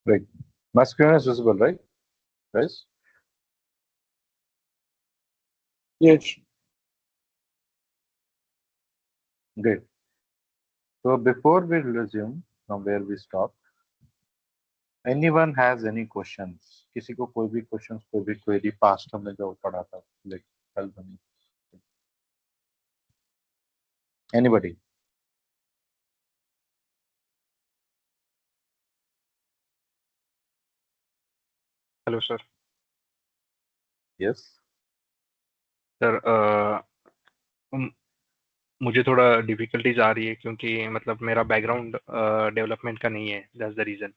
Right. My screen is visible, right, guys? Yes. Great. So before we resume from where we stopped, anyone has any questions? किसी को कोई भी questions, कोई भी query past हमने जो पढ़ा था, like कल बनी. Anybody? Hello sir. Yes. Sir मुझे थोड़ा डिफिकल्टीज आ रही है क्योंकि मतलब मेरा बैकग्राउंड डेवलपमेंट का नहीं है. That's the reason.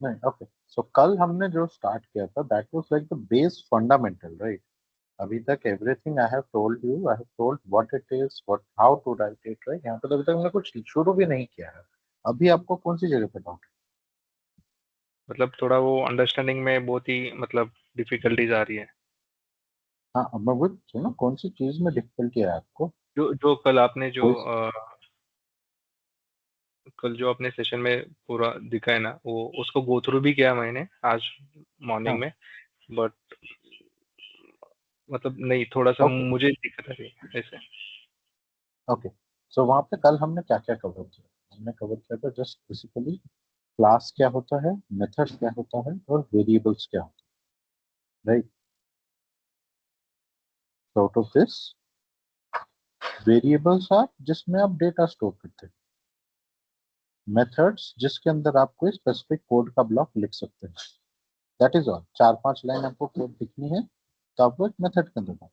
नहीं. Okay. So कल हमने जो start किया था, that was like the base fundamental, right? अभी तक everything I have told you, I have told what it is, what how to write it, right? यहाँ पे तो अभी तक हमने कुछ शुरू भी नहीं किया है. अभी आपको कौन सी जगह पे डाउट? मतलब थोड़ा वो अंडरस्टैंडिंग में बहुत ही मतलब डिफिकल्टीज आ रही है. हाँ, अब मैं वो सुनो, कौन सी चीज में डिफिकल्टी है आपको? जो जो कल आपने जो कोई. कल जो आपने सेशन में पूरा दिखाया ना, वो उसको गो थ्रू भी किया मैंने आज मॉर्निंग हाँ. में. बट मतलब नहीं, थोड़ा सा ओके. मुझे दिक्कत आ रही है ऐसे. ओके. सो वहाँ पे कल हमने क्या क्या कवर किया? हमने कवर किया था जस्ट बेसिकली क्लास क्या होता है, मेथड्स क्या होता है, और वेरिएबल्स क्या होता है, right? So out of this, variables are जिसमें आप डेटा स्टोर करते हैं, मेथड्स जिसके अंदर आप कोई स्पेसिफिक कोड का ब्लॉक लिख सकते हैं. That is all. 4-5 लाइन आपको कोड लिखनी है तो आप वो एक मेथड के अंदर,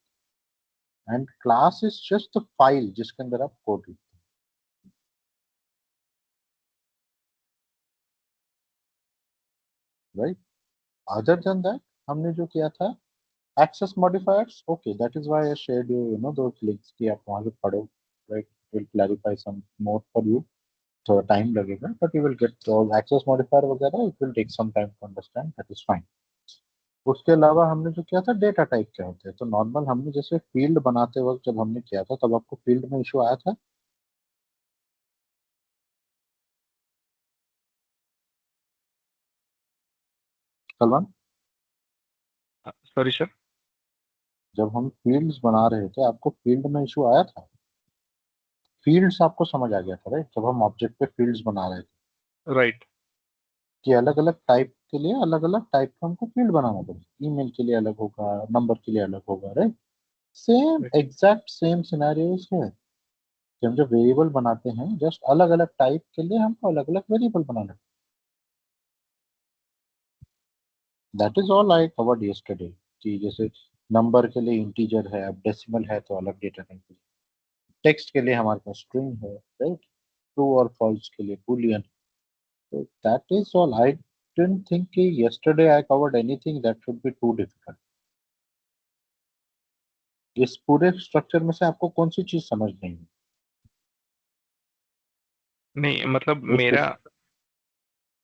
and class is just the file जिसके अंदर आप कोड लिखते हैं, राइट? अदर देन दैट, हमने जो किया था access modifiers. Okay, that is why I shared you know those links कि आप वहां से पढ़ो, right? Will clarify some more for you. थोड़ा टाइम लगेगा but you will get all access modifier वगैरह. It will take some time to understand, that is fine. उसके अलावा हमने जो किया था डेटा टाइप क्या होते हैं. तो नॉर्मल हमने जैसे फील्ड बनाते वक्त जब हमने किया था तब आपको फील्ड में इशू आया था, सलमान? Sorry sir. जब हम फील्ड्स बना रहे थे आपको फील्ड में इशू आया था? फील्ड्स आपको समझ आ गया था, राइट? जब हम ऑब्जेक्ट पे फील्ड्स बना रहे थे राइट. कि अलग अलग टाइप के लिए अलग अलग टाइप का हमको फील्ड बनाना पड़ेगा. ईमेल के लिए अलग होगा, नंबर के लिए अलग होगा, right? Same right. Exact same scenarios है कि हम जब वेरिएबल बनाते हैं जस्ट अलग अलग टाइप के लिए हमको अलग अलग variable banana. That is all I covered yesterday. कि जैसे नंबर के लिए इंटीजर है, अब डेसिमल है तो अलग डेटा टाइप. टेक्स्ट के लिए हमारे पास स्ट्रिंग है, राइट? ट्रू और फॉल्स के लिए बूलियन. तो that is all. I didn't think कि yesterday I covered anything that should be too difficult. इस पूरे स्ट्रक्चर में से आपको कौन सी चीज समझ नहीं है? नहीं मतलब उस मेरा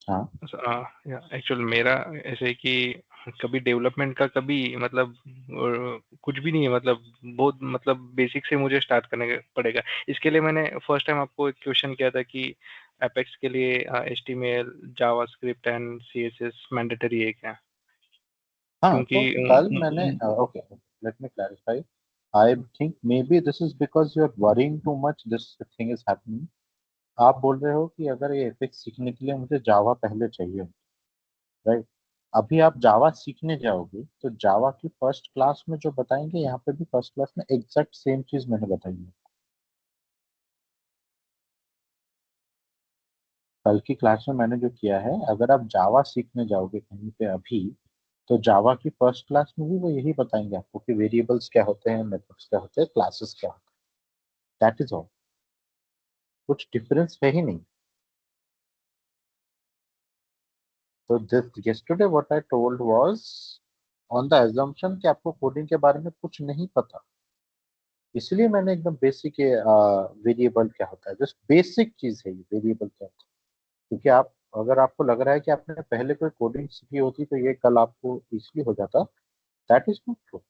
हाँ. एक्चुअल मेरा ऐसे है कि कभी डेवलपमेंट का कभी मतलब कुछ भी नहीं है. मतलब बहुत मतलब बेसिक से मुझे स्टार्ट करने पड़ेगा. इसके लिए मैंने फर्स्ट टाइम आपको एक क्वेश्चन किया था कि एपेक्स के लिए HTML JavaScript and CSS mandatory है क्या. हाँ, क्योंकि तो कल मैंने okay, let me clarify. I think maybe this is because you are worrying too much this thing is happening. आप बोल रहे हो कि अगर ये एपिक्स सीखने के लिए मुझे जावा पहले चाहिए, राइट? अभी आप जावा सीखने जाओगे तो जावा की फर्स्ट क्लास में जो बताएंगे यहाँ पे भी फर्स्ट क्लास में एग्जैक्ट सेम चीज मैंने बताई है. कल की क्लास में मैंने जो किया है, अगर आप जावा सीखने जाओगे कहीं पे अभी, तो जावा की फर्स्ट क्लास में भी वो यही बताएंगे आपको कि वेरिएबल्स क्या होते हैं, मेथड्स क्या होते हैं, क्लासेस क्या होते हैं. That is all. कुछ डिफरेंस है ही नहीं. तो this yesterday what I told was on the assumption कि आपको कोडिंग के बारे में कुछ नहीं पता. इसलिए मैंने एकदम बेसिक वेरिएबल क्या होता है, जस्ट बेसिक चीज है ये वेरिएबल क्या होता है. क्योंकि आप, अगर आपको लग रहा है कि आपने पहले कोई कोडिंग सीखी होती तो ये कल आपको इजीली हो जाता, दैट इज नॉट ट्रू.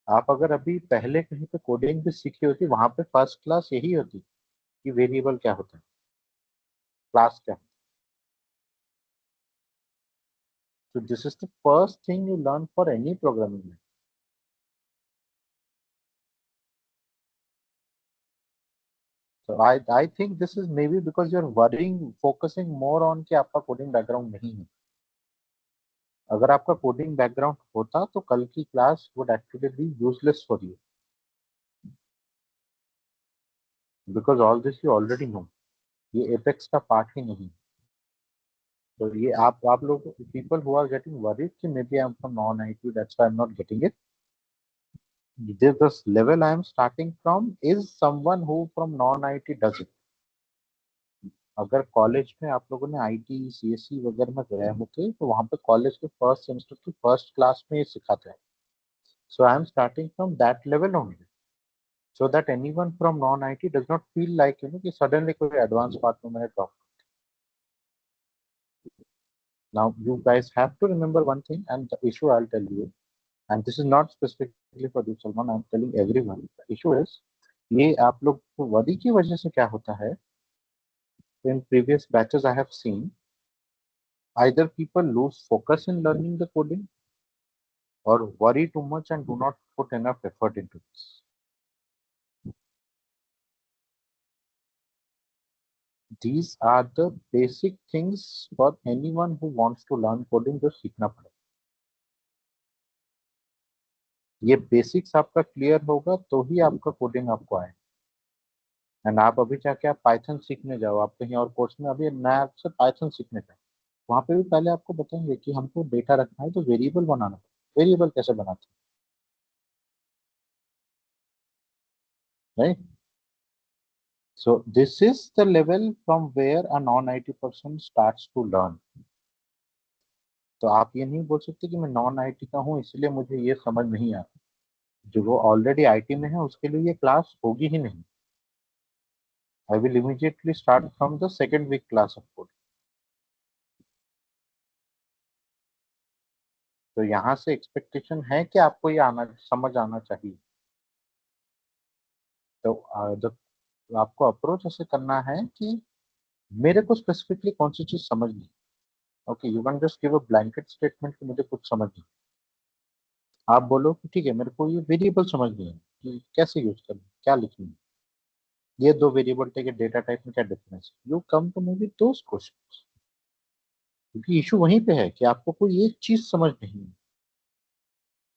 आप अगर अभी पहले कहीं पे कोडिंग भी सीखी होती, वहां पे फर्स्ट क्लास यही होती कि वेरिएबल क्या होता है. क्लास क्या है। So this is the first thing you learn for any programming language. So I think this is maybe because you're worrying, focusing more on कि आपका कोडिंग बैकग्राउंड नहीं है। अगर आपका कोडिंग बैकग्राउंड होता तो कल की class would actually be useless for you, because all this you already know. ये एपेक्स का पार्ट ही नहीं। तो ये आप लोग people who are getting worried कि maybe I am from non IT that's why I am not getting it. This level I am starting from is someone who from non-IT does it. अगर college में आप लोगों ने IT CSC वगैरह में गए होते तो वहां पे कॉलेज के फर्स्ट सेमेस्टर की फर्स्ट क्लास में ये सिखाते हैं। So I am starting from that level only, so that anyone from non IT does not feel like कि सडनली कोई एडवांस पार्ट में मैंने drop. Now you guys have to remember one thing and the issue I will tell you, and this is not specifically for you Salman, I am telling everyone. The issue is ये आप लोग को worry की वजह से क्या होता है। In previous batches I have seen either people lose focus in learning the coding or worry too much and do not put enough effort into this. These are the basic things for anyone who wants to learn coding जो सीखना पड़ेगा। ये basics आपका clear होगा तो ही आपका coding आपको आए। एंड आप अभी जाके आप पाइथन सीखने जाओ, आप कहीं और कोर्स में अभी नया आपसे पाइथन सीखने जाओ, वहां पे भी पहले आपको बताएंगे कि हमको डेटा रखना है तो वेरिएबल बनाना है। वेरिएबल कैसे बनाते हैं, right? So this is the level from where a non-IT person starts to learn. तो आप ये नहीं बोल सकते कि मैं नॉन आईटी का हूँ इसलिए मुझे ये समझ नहीं आता। जो वो ऑलरेडी आईटी में है उसके लिए ये क्लास होगी ही नहीं। I will immediately start from the second week class of code. तो यहाँ से एक्सपेक्टेशन है कि आपको ये आना समझ आना चाहिए। तो आपको अप्रोच ऐसे करना है कि मेरे को स्पेसिफिकली कौन सी चीज समझनी। Okay, you can just give a blanket statement कि मुझे कुछ समझ नहीं। आप बोलो कि ठीक है मेरे को ये वेरिएबल समझ नहीं है कि कैसे यूज करना है, क्या लिखना है, ये दो वेरिएबल के डेटा टाइप में क्या डिफरेंस है। You come to maybe those questions, क्योंकि इशू वहीं पे है कि आपको कोई एक चीज समझ नहीं है।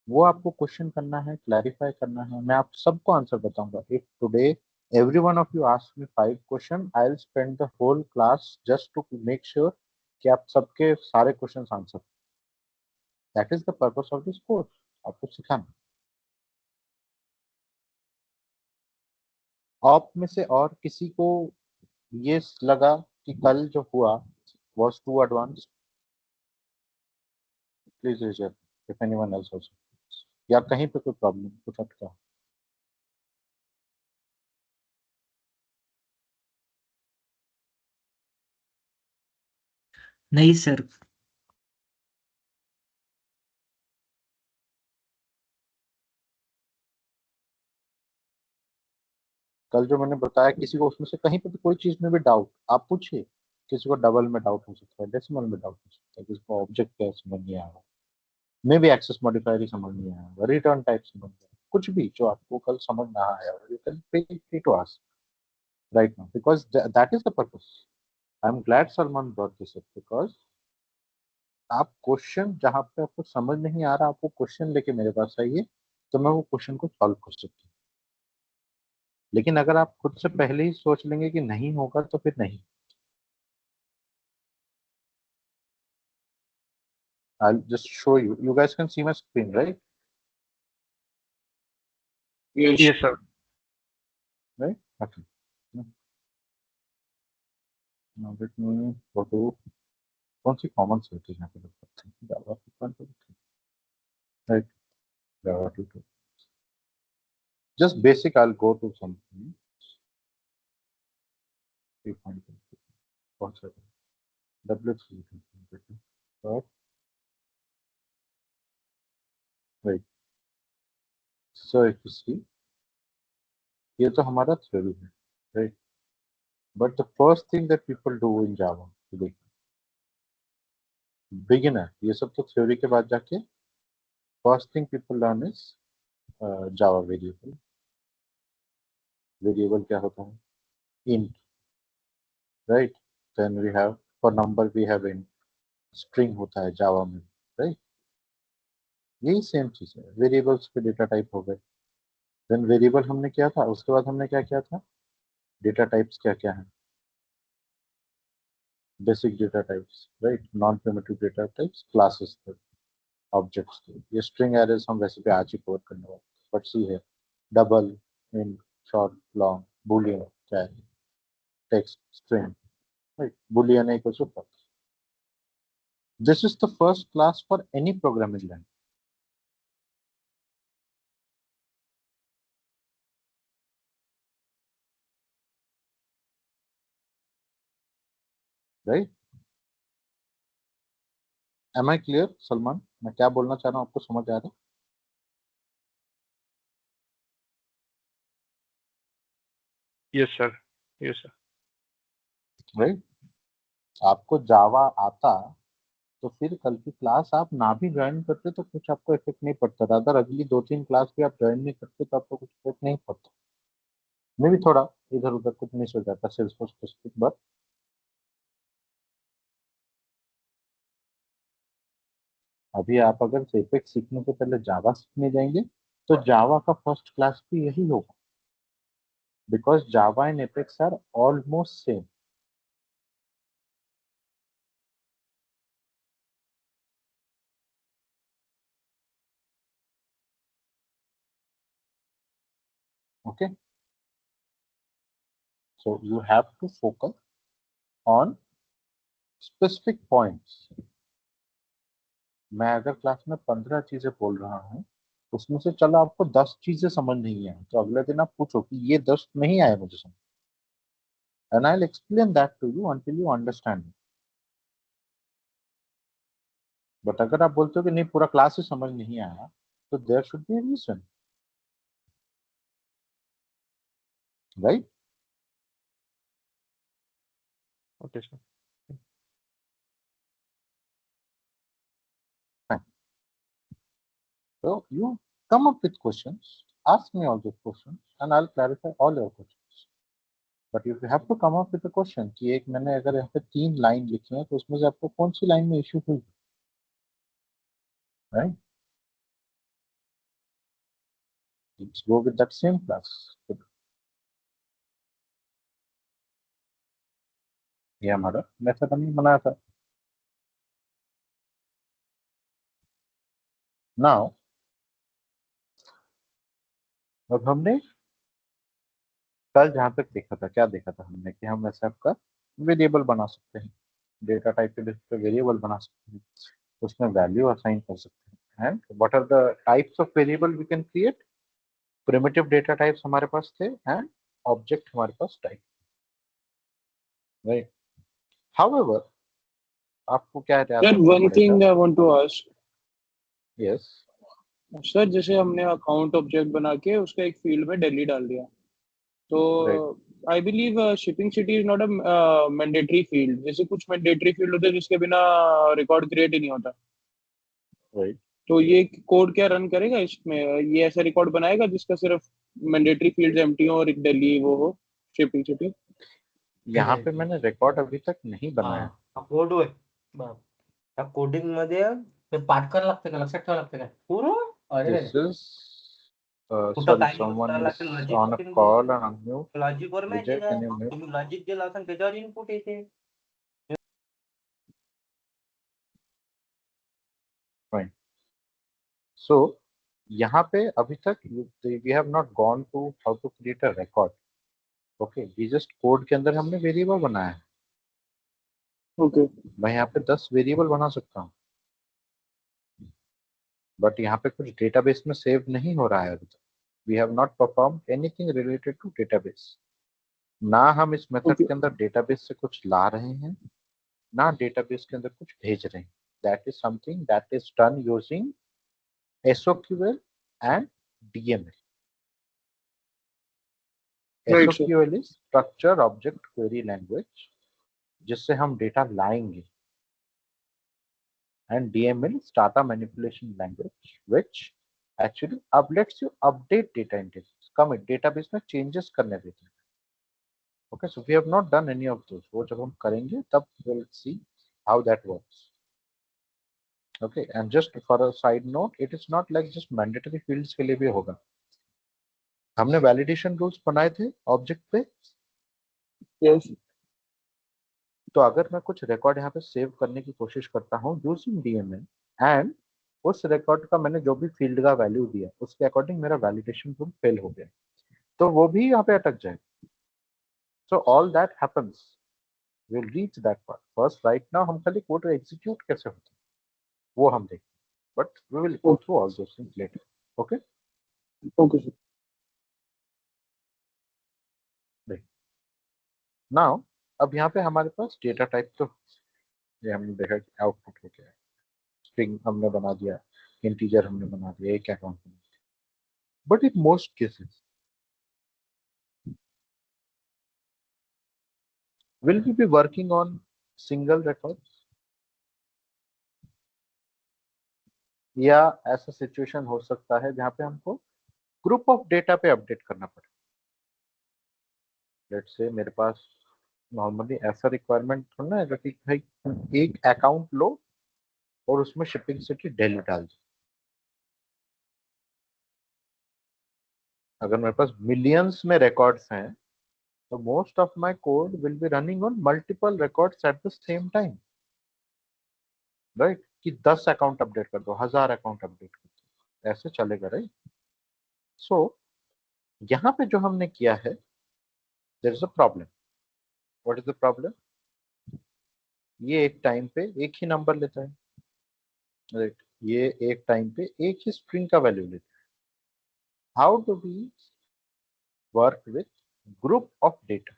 वो आपको क्वेश्चन करना है, क्लैरिफाई करना है। मैं आप सबको आंसर बताऊंगा। If today every one of you ask me 5 question, I will spend the whole class just to make sure कि आप सबके सारे question answer. That is the purpose of this course, आपको सिखाना। आप में से और किसी को ये लगा कि कल जो हुआ was too advanced, please raise your hand. If anyone else also, या कहीं पे कोई प्रॉब्लम कुछ अटका। नहीं सर। कल जो मैंने बताया किसी को उसमें से कहीं पे भी कोई चीज में भी डाउट आप पूछिए। किसी को डबल में डाउट हो सकता है, डेसिमल में डाउट हो सकता है, किसी को ऑब्जेक्ट क्या समझ नहीं आया, मे बी एक्सेस मॉडिफायर ही समझ नहीं आया, रिटर्न टाइप समझ नहीं आया, कुछ भी जो आपको कल समझ ना आया, you can free to ask right now because that is the purpose. I am glad Salman brought this up because आप क्वेश्चन जहाँ पे आपको समझ नहीं आ रहा, आपको क्वेश्चन लेके मेरे पास आइए तो मैं वो क्वेश्चन को सॉल्व कर सकती हूँ। लेकिन अगर आप खुद से पहले ही सोच लेंगे कि नहीं होगा तो फिर नहीं। I'll just show you. You guys can see my screen, right? Yes sir. Right? Okay. Now let me go to कौन सी कॉमन से होती है यहाँ पे लोग करते हैं जावा 2.2, right? Java 2.2. Just basic. I'll go to something 3.2. कौन सा W3 right? Right. So if you see ये तो हमारा थ्योरी है, right? But the first thing that people do in Java today, beginner, ये सब तो theory के बाद जाके first thing people learn is Java variable. Variable क्या होता है? Int, right? Then we have for number we have int. String होता है Java में, right? यही सेम चीज है. वेरिएबल्स के डेटा टाइप हो गए. देन वेरिएबल हमने किया था, उसके बाद हमने क्या किया था? डेटा टाइप्स क्या क्या है? Basic data types, right? Non primitive data types, classes थे, ऑब्जेक्ट्स थे. ये स्ट्रिंग एरेज हम वैसे भी आज ही कवर करने वाले, बट सी है double, int, short, long, boolean क्या है? Text string, right? Boolean equals to false. This is the first class for any programming language, right? Am I clear Salman? मैं क्या बोलना चाह रहा हूँ आपको समझ आ रहा यस सर, यस सर। है? राइट? आपको जावा आता तो फिर कल की क्लास आप ना भी ज्वाइन करते तो कुछ आपको इफेक्ट नहीं पड़ता. अगर अगली 2-3 क्लास भी आप ज्वाइन नहीं करते तो आपको कुछ इफेक्ट नहीं पड़ता. मे भी थोड़ा इधर उधर कुछ मिस हो जाता सेल्सफोर्स स्पेसिफिक, बट अभी आप अगर एपेक्स सीखने से पहले जावा सीखने जाएंगे तो जावा का फर्स्ट क्लास भी यही होगा, because Java and Apex are almost same. Okay, so you have to focus on specific points. मैं अगर क्लास में 15 चीजें बोल रहा हूँ, उसमें से चलो आपको 10 चीजें समझ नहीं आए तो अगले दिन आप पूछो कि ये 10 नहीं आए मुझे समझ, and I will explain that to you until you understand. But अगर आप बोलते हो कि नहीं पूरा क्लास ही समझ नहीं आया, तो there should be reason, right? Okay sir. So you come up with questions, ask me all the questions, and I'll clarify all your questions. But if you have to come up with a question कि एक मैंने अगर यहाँ पे 3 line लिखी है तो उसमें से आपको कौन सी लाइन में इश्यू हुई, right? Let's go with that same class. ये हमारा मेथड हमने बनाया था. नाउ अब हमने कल जहाँ तक देखा था, क्या देखा था हमने कि हम ऐसे आपका वेरिएबल बना सकते हैं, डेटा टाइप के बेस पे वेरिएबल बना सकते हैं, उसमें वैल्यू असाइन कर सकते हैं. And what are the types of variable we can create? Primitive data types हमारे पास थे एंड ऑब्जेक्ट हमारे पास टाइप, राइट? हाउएवर आपको क्या याद सर रखना वन पड़ेगा? Thing I want to ask, yes, sir जैसे हमने अकाउंट ऑब्जेक्ट बना के उसका एक फील्ड में दिल्ली डाल दिया, तो right, I believe shipping city is not a mandatory field. जैसे कुछ मैंडेटरी फील्ड होते हैं जिसके बिना रिकॉर्ड क्रिएट ही नहीं होता, राइट. तो ये कोड क्या रन करेगा इसमें? ये ऐसा रिकॉर्ड बनाएगा जिसका सिर्फ मैंडेटरी फील्ड एम्प्टी हो और एक दिल्ली वो हो, शिपिंग सिटी? यहाँ पे मैंने रिकॉर्ड अभी तक नहीं बनाया. हा कोड होय. त्या कोडिंग मध्ये ते पाठ करायला लागतं का, लक्षात ठेवावं लागतं का पूर्ण? अरे दिस इज कुठं सॉरी, काय यूज someone करायला is लागतं लॉजिक on a वगैरे call and unmute. लॉजिक वर माहिती Vijay, का? can you mute? तुम्ही लॉजिक दिला असेल त्याच्यावर इनपुट येते. Fine. So यहाँ पे अभी तक we have not gone to how to create a record. Okay, we just code के अंदर हमने वेरिएबल बनाया है. ओके, मैं यहाँ पे 10 वेरिएबल बना सकता हूँ, बट यहाँ पे कुछ डेटाबेस में सेव नहीं हो रहा है अभी तक. We have not perform anything related to database. ना हम इस मेथड ओके, के अंदर डेटाबेस से कुछ ला रहे हैं, ना डेटाबेस के अंदर कुछ भेज रहे हैं. That is something that is done using SOQL and DML. Right, sir. SOQL is structure object query language, जिससे हम डेटा लाएंगे, and DML is data manipulation language which actually lets you update data intelligence, commit database में changes करने देते हैं. Okay, so we have not done any of those. वो जब हम करेंगे तब we'll see how that works. Okay, and just for a side note, it is not like just mandatory fields के लिए भी होगा. हमने validation rules बनाए थे object पे. Yes. तो अगर मैं कुछ रिकॉर्ड यहाँ पे सेव करने की कोशिश करता हूँ यूजिंग DML एंड उस रिकॉर्ड का मैंने जो भी फील्ड का वैल्यू दिया उसके अकॉर्डिंग मेरा वैलिडेशन रूल फेल हो गया, तो वो भी यहाँ पे अटक जाए. So all that happens, will reach that part. First right now हम खाली कोड एग्जीक्यूट कैसे होता है वो हम देखें, but we will go through all those things later. Okay Okay, sir. Now अब यहाँ पे हमारे पास डेटा टाइप तो ये हमने देखा कि आउटपुट हो गया, स्ट्रिंग हमने बना दिया, इंटीजर हमने बना दिया, एक अकाउंट बना दिया. But in most cases will we be working on single records, या ऐसा सिचुएशन हो सकता है जहां पे हमको ग्रुप ऑफ डेटा पे अपडेट करना पड़े. लेट्स से मेरे पास नॉर्मली ऐसा रिक्वायरमेंट होना है कि भाई एक अकाउंट लो और उसमें शिपिंग सिटी दिल्ली डाल दो. अगर मेरे पास मिलियंस में रिकॉर्ड्स हैं तो most of my code will be running on multiple records at the same time, right. कि 10 अकाउंट अपडेट कर दो, 1000 अकाउंट अपडेट कर दो, ऐसे चलेगा, राइट. सो यहाँ पे जो हमने किया है, there is a problem. What is the problem? ये एक टाइम पे एक ही नंबर लेता है, राइट. ये एक टाइम पे एक ही स्ट्रिंग का वैल्यू लेता है. How do we work with group of data?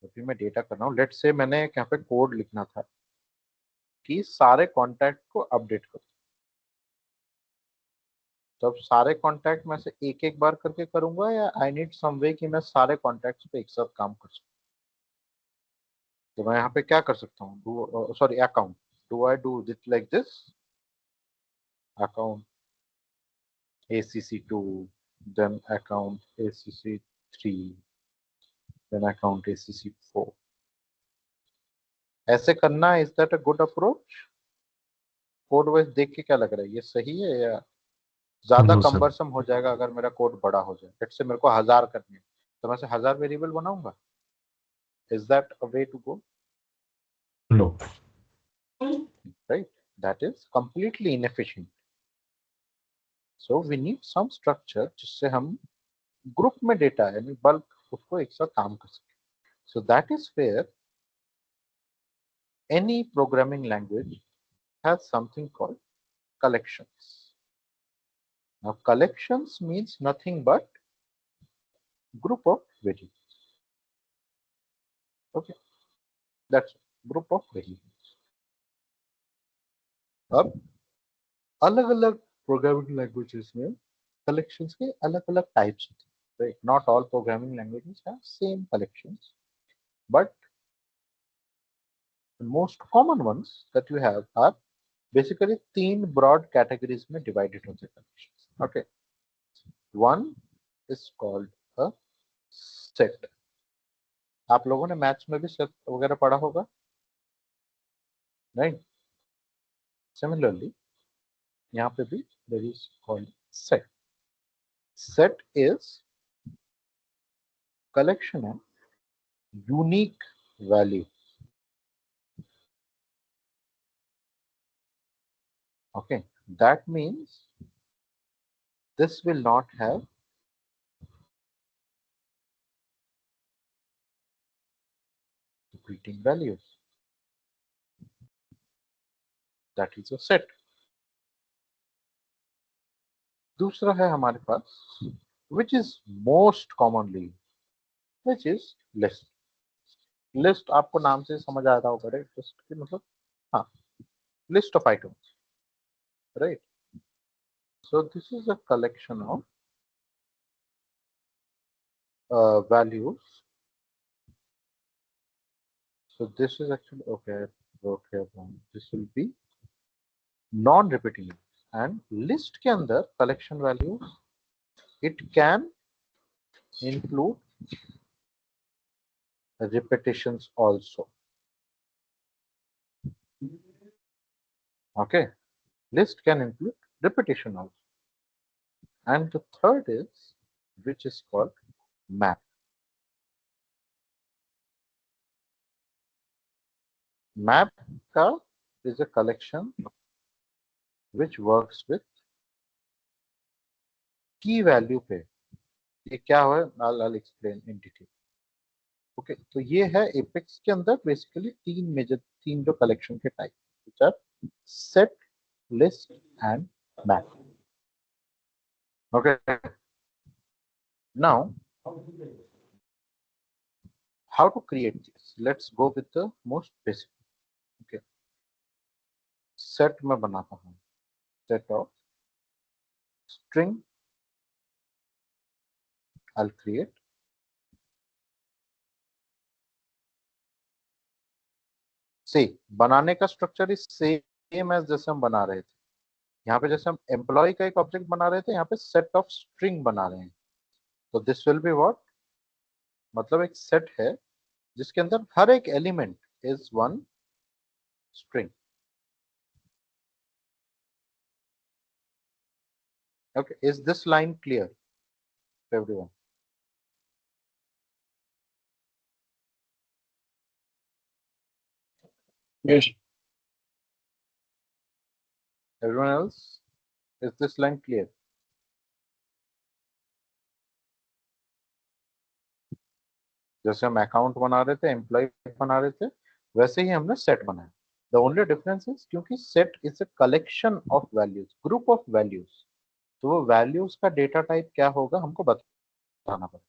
अभी मैं डेटा कर रहा हूँ, लेट्स से मैंने यहाँ पे कोड लिखना था कि सारे कॉन्टैक्ट को अपडेट करो. तो अब सारे कॉन्टैक्ट में से एक एक बार करके करूंगा, या आई नीड सम वे कि मैं सारे कॉन्टैक्ट्स पे एक साथ काम कर सकूं. तो मैं यहाँ पे क्या कर सकता हूँ, do sorry account, do I do it like this, account ACC2, then account ACC3, then account ACC4. ऐसे करना, is that a good approach? Code wise देख के क्या लग रहा है, ये सही है या ज्यादा नो सर, कम्बरसम हो जाएगा अगर मेरा कोड बड़ा हो जाए? लेट्स से मेरे को 1000 करनी है, तो मैं से 1000 वेरिएबल बनाऊंगा. Is that a way to go? No. Right, that is completely inefficient. So we need some structure जिससे हम ग्रुप में डेटा यानी बल्क उसको एक साथ काम कर सके. So that is where any programming language has something called collections. Now collections means nothing but group of variables. Okay, that's group of variables. अब अलग अलग प्रोग्रामिंग लैंग्वेजेस में कलेक्शंस के अलग अलग टाइप्स होते हैं, right. Not all programming languages have same collections, but the most common ones that you have are basically तीन broad categories में divided होते हैं collections. Okay, one is called a set. आप लोगों ने मैथ्स में भी सेट वगैरह पढ़ा होगा, राइट. सिमिलरली यहाँ पे भी there is called set. Set is collection of unique value. Okay, that means this will not have repeating values. That is a set. दूसरा है हमारे पास which is most commonly, which is list. List आपको नाम से समझ आ रहा होगा, right. List की मतलब, हाँ, list of items, right. So this is a collection of values. So this is actually okay. I wrote here wrong. This will be non-repeating and list के अंदर collection values it can include repetitions also. Okay, list can include repetition also. And the third is which is called map. Map का is a collection which works with key value पे. ये क्या है? I'll explain in detail. Okay तो ये है apex के अंदर बेसिकली तीन जो कलेक्शन के type which are set, list and map. Okay now how to create this? Let's go with the most basic. Okay, set मैं बनाता हूँ set of string. I'll create see बनाने का स्ट्रक्चर इज सेम एज जैसे हम बना रहे थे. यहाँ पे जैसे हम एम्प्लॉय का एक ऑब्जेक्ट बना रहे थे, यहाँ पे सेट ऑफ स्ट्रिंग बना रहे हैं. तो दिस विल बी व्हाट, मतलब एक सेट है जिसके अंदर हर एक element is one string. Okay, is this line clear to everyone? Yes. Everyone else, is this line clear? जैसे हम अकाउंट बना रहे थे, एम्प्लॉय बना रहे थे, वैसे ही हमने सेट बनाया. द ओनली डिफरेंस इज क्योंकि set is a collection of values, group of values, तो वो वैल्यूज का डेटा टाइप क्या होगा हमको बताना पड़ेगा.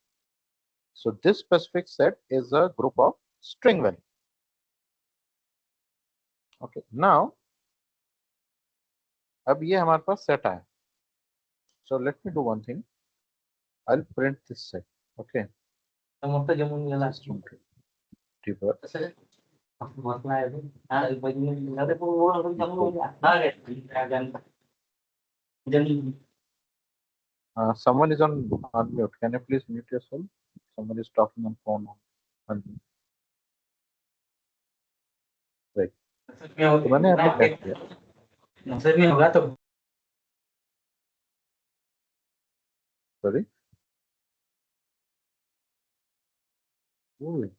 So this specific set is a group of string value. Okay now अब ये हमारे पास सेट आया. So let me do one thing, I will print this set. Okay मोठं जमून गेला डिबगर असं म्हटलं आहे हा म्हणजे पण जमून गेला. someone is on mute. Can you please mute yourself? Someone is talking on phone. Right. तो मैंने यहाँ पे क्या किया? सर में होगा तो Sorry. Ooh.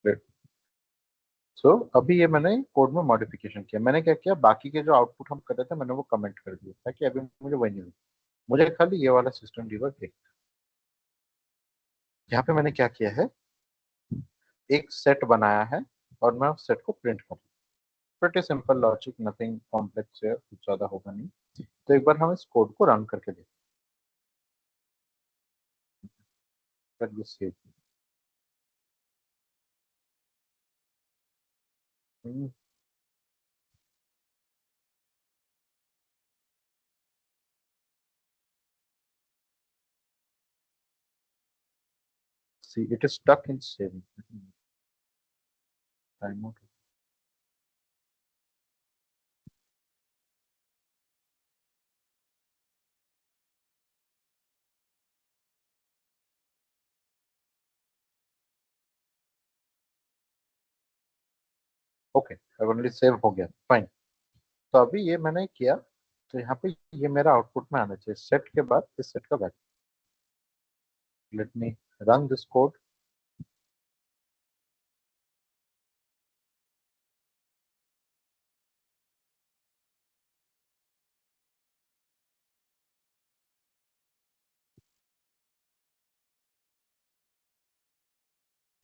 Great. So अभी ये मैंने कोड में मॉडिफिकेशन किया. मैंने क्या किया, बाकी के जो आउटपुट हम कर रहे थे मैंने वो कमेंट कर दिया ताकि अभी मुझे वही नहीं हो. मुझे खाली ये वाला सिस्टम डिबग देख. यहाँ पे मैंने क्या किया है, एक सेट बनाया है और मैं उस सेट को प्रिंट कर रहा हूँ. Pretty simple logic, nothing complex है, कुछ ज्यादा होगा नहीं. तो एक बार हम इस कोड को रन करके देखते हैं. Save. See, it is stuck in saving. Timeout. Okay only save हो गया. फाइन. तो अभी ये मैंने किया, तो यहाँ पे ये मेरा आउटपुट में आना चाहिए सेट के बाद इस सेट का value. Let me run this code.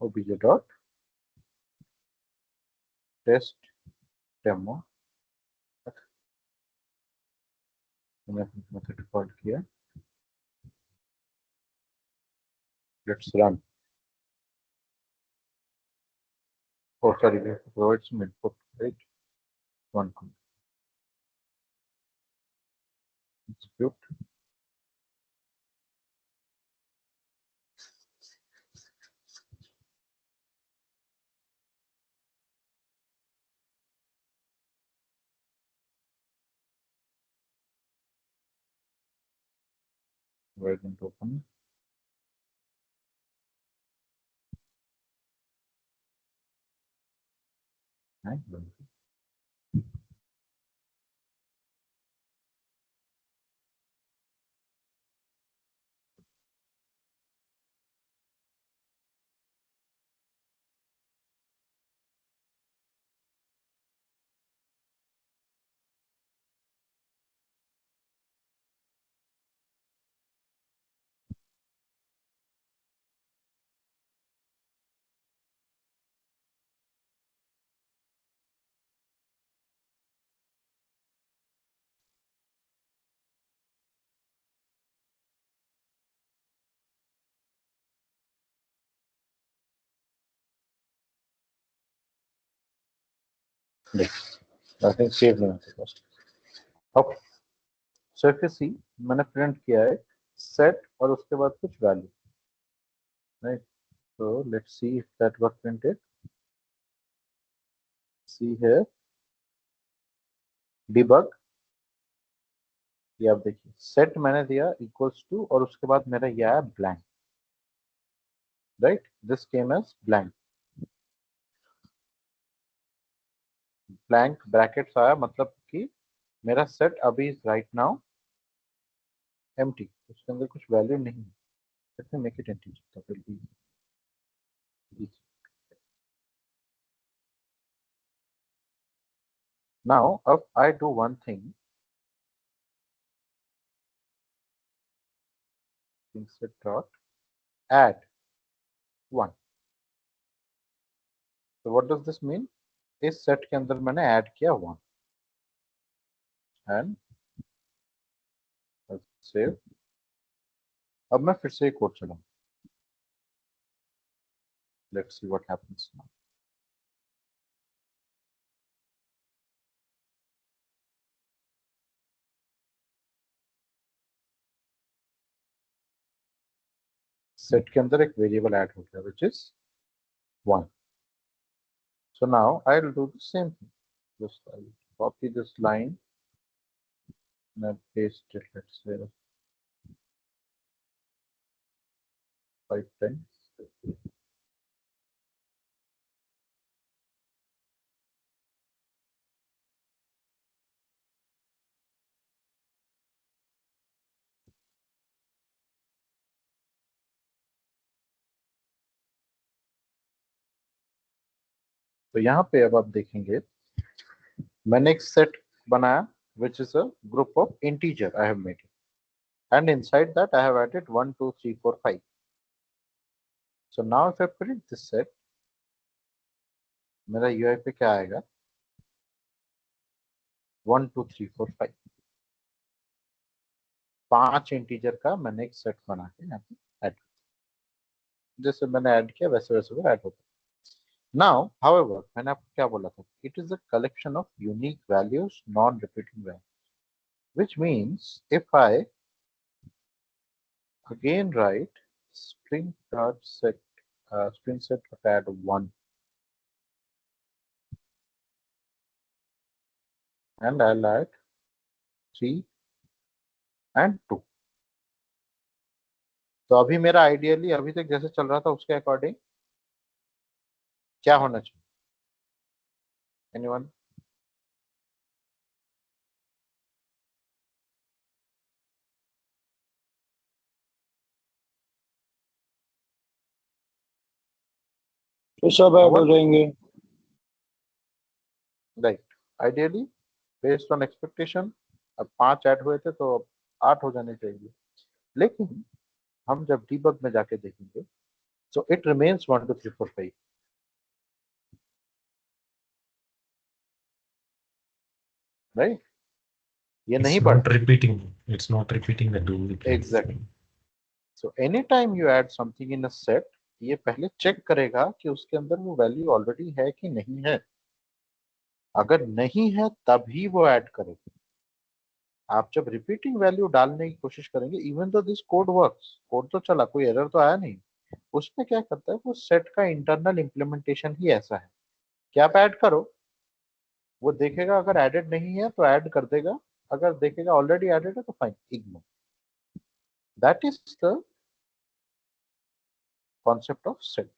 obj dot test demo. मैंने मेथड डिफॉल्ट किया. Let's run. oh sorry, we have to provide some input, right? One. Execute. Why didn't open? Right. I think save नहीं होता first. Okay. So if you see, मैंने print किया है set और उसके बाद कुछ value, right? So let's see if that got printed. See here, debug. ये आप देखिए set मैंने दिया equals to और उसके बाद मेरा ये आया blank, right? This came as blank. Blank brackets आया मतलब कि मेरा set अभी right now empty. उसके अंदर कुछ value नहीं है. Let me make it integer. That will be easy. Now, if I do one thing, set dot add 1. So what does this mean? इस set के अंदर मैंने add किया 1 and save. अब मैं फिर से एक code चलाऊं. Let's see what happens now. Set के अंदर एक variable add हो गया which is 1. So now I'll do the same thing. Just I'll copy this line and I'll paste it, let's say 5 times. तो यहाँ पे अब आप देखेंगे मैंने एक set बनाया which is a group of integer I have made it. And inside that I have added 1, 2, 3, 4, 5. So now if I print this set, मेरा UI पे क्या आएगा? 1, 2, 3, 4, 5. 5 इंटीजर का मैंने एक सेट बना के यहाँ पे ऐड, जैसे मैंने ऐड किया वैसे वैसे वो ऐड होता है. Now, however, मैंने आपको क्या बोला था? It is a collection of unique values, non-repeating values. Which means if I again write string dot set string set dot add 1 and I'll add 3 and 2. तो अभी मेरा आइडियली अभी तक जैसे चल रहा था उसके अकॉर्डिंग क्या होना चाहिए? Anyone? तो सब ऐड हो जाएंगे. Right. Ideally based on expectation अब 5 ऐड हुए थे तो अब 8 हो जाने चाहिए. लेकिन हम जब डीबग में जाके देखेंगे so it remains 1, 2, 3, 4, 5. Right? ये नहीं बढ़ता. It's not repeating the duplicate. Exactly. So anytime you add something in a set, ये पहले चेक करेगा कि उसके अंदर वो वैल्यू ऑलरेडी है कि नहीं है. अगर नहीं है तभी वो ऐड करेगा. आप जब रिपीटिंग वैल्यू डालने की कोशिश करेंगे, इवन तो दिस कोड वर्क्स, कोड तो चला, कोई एरर तो आया नहीं, उसमें क्या करता है वो सेट का इंटरनल इम्प्लीमेंटेशन ही ऐसा है कि आप ऐड करो, वो देखेगा अगर एडेड नहीं है तो ऐड कर देगा, अगर देखेगा ऑलरेडी एडेड है तो fine, ignore. That is the concept of set.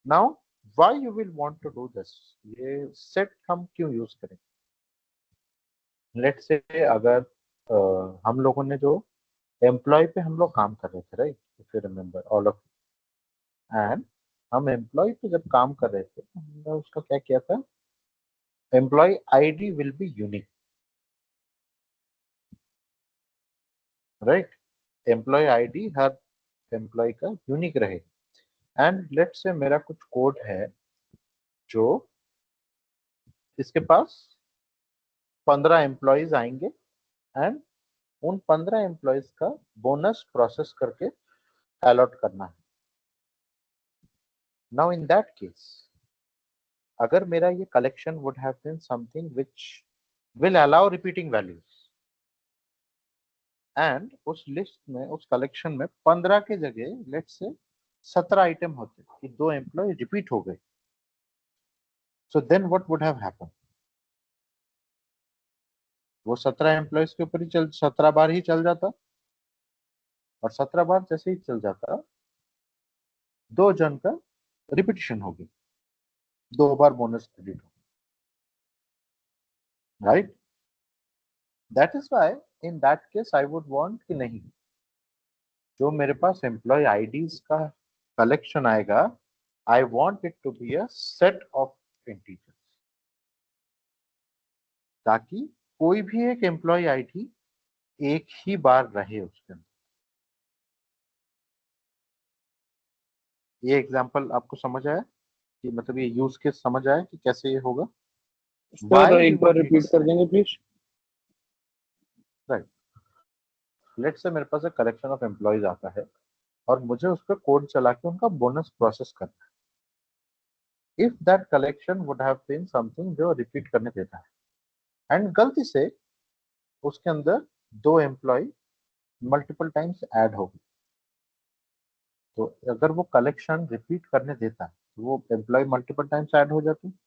Now why you will want to do this, ये सेट हम क्यों यूज करें? लेट्स से अगर हम लोगों ने जो एम्प्लॉय पे हम लोग काम कर रहे थे, right, if you remember all of, and हम एम्प्लॉय पे जब काम कर रहे थे हमने उसका क्या किया था, employee ID will be unique, right, employee ID हर एम्प्लॉय का यूनिक रहे। एंड लेट्स से मेरा कुछ कोड है जो इसके पास 15 एम्प्लॉयज आएंगे एंड उन 15 एम्प्लॉयज का बोनस प्रोसेस करके अलॉट करना है। नाउ इन दैट केस अगर मेरा ये collection would have been something which will allow repeating values, and उस लिस्ट में उस कलेक्शन में 15 के जगह लेट्स से 17 आइटम होते कि 2 एम्प्लॉय रिपीट हो गए, so then what would have happen, वो 17 एम्प्लॉयज के ऊपर ही चल 17 बार ही चल जाता, और 17 बार जैसे ही चल जाता 2 जन का रिपीटिशन हो गई, 2 बार बोनस क्रेडिट हो, right. That is why in that case I would want कि नहीं, जो मेरे पास एम्प्लॉय आईडीज का कलेक्शन आएगा, I want it to be a set of integers, ताकि कोई भी एक एम्प्लॉय आईडी एक ही बार रहे उसके अंदर। ये एग्जांपल आपको समझ आया कि मतलब ये यूज केस समझ आया कि कैसे ये होगा, सर व्हाई वी एक बार वुड नीड रिपीट कर सेट, देंगे प्लीज। राइट। लेट्स से मेरे पास एक कलेक्शन ऑफ एम्प्लॉयज आता है और मुझे उस पर कोड चला के उनका बोनस प्रोसेस करना है। If that collection would have been something जो रिपीट करने देता है एंड गलती से उसके अंदर 2 एम्प्लॉय मल्टीपल टाइम्स ऐड हो गए, तो अगर वो कलेक्शन रिपीट करने देता है तो वो एम्प्लॉय मल्टीपल टाइम्स ऐड हो जाते हैं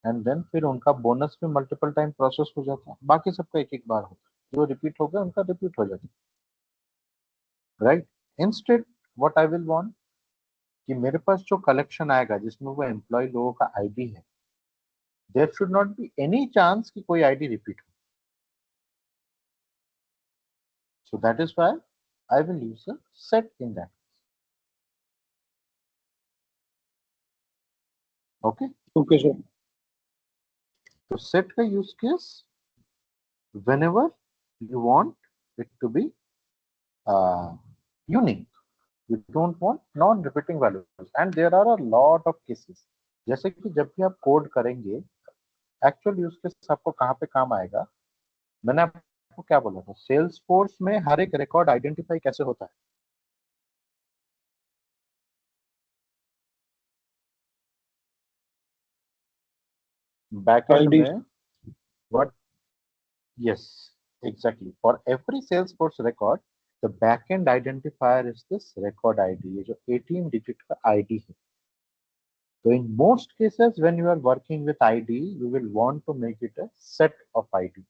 एंड देन फिर उनका बोनस भी मल्टीपल टाइम प्रोसेस हो जाता है, बाकी सबका एक एक बार होता है, जो रिपीट हो गया उनका रिपीट हो जाता है, right. Instead what I will want कि मेरे पास जो कलेक्शन आएगा जिसमें वो एम्प्लॉय लोगों का आईडी है, there should not be any chance कि कोई आईडी रिपीट हो, so that is why I will use a set in that, okay. Okay sir. तो सेट का use case whenever you want it to be unique, you don't want non repeating values, and there are a lot of cases, जैसे कि जब भी आप code करेंगे actual use case आपको कहाँ पे काम आएगा, मैंने आपको क्या बोला था, सेल्स फोर्स में हर एक रिकॉर्ड आइडेंटिफाई कैसे होता है, बैकएंड आईडी। में what, yes, exactly, for every Salesforce record the backend identifier is this record ID, ये जो 18 डिजिट का आईडी है। So in most cases, when you are working with ID, you will want to make it a set of ID,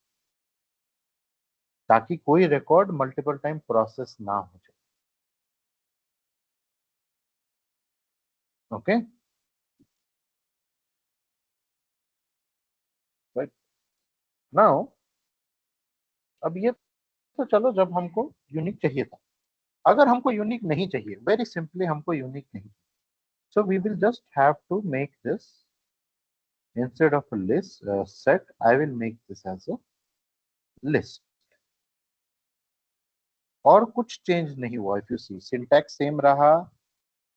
ताकि कोई record multiple time process ना हो जाए, okay, right. Now अब ये तो चलो जब हमको यूनिक चाहिए था, अगर हमको यूनिक नहीं चाहिए, वेरी सिंपली हमको यूनिक नहीं, so we will just have to make this instead of a list set, I will make this as a list, और कुछ चेंज नहीं हुआ, if you see syntax same रहा,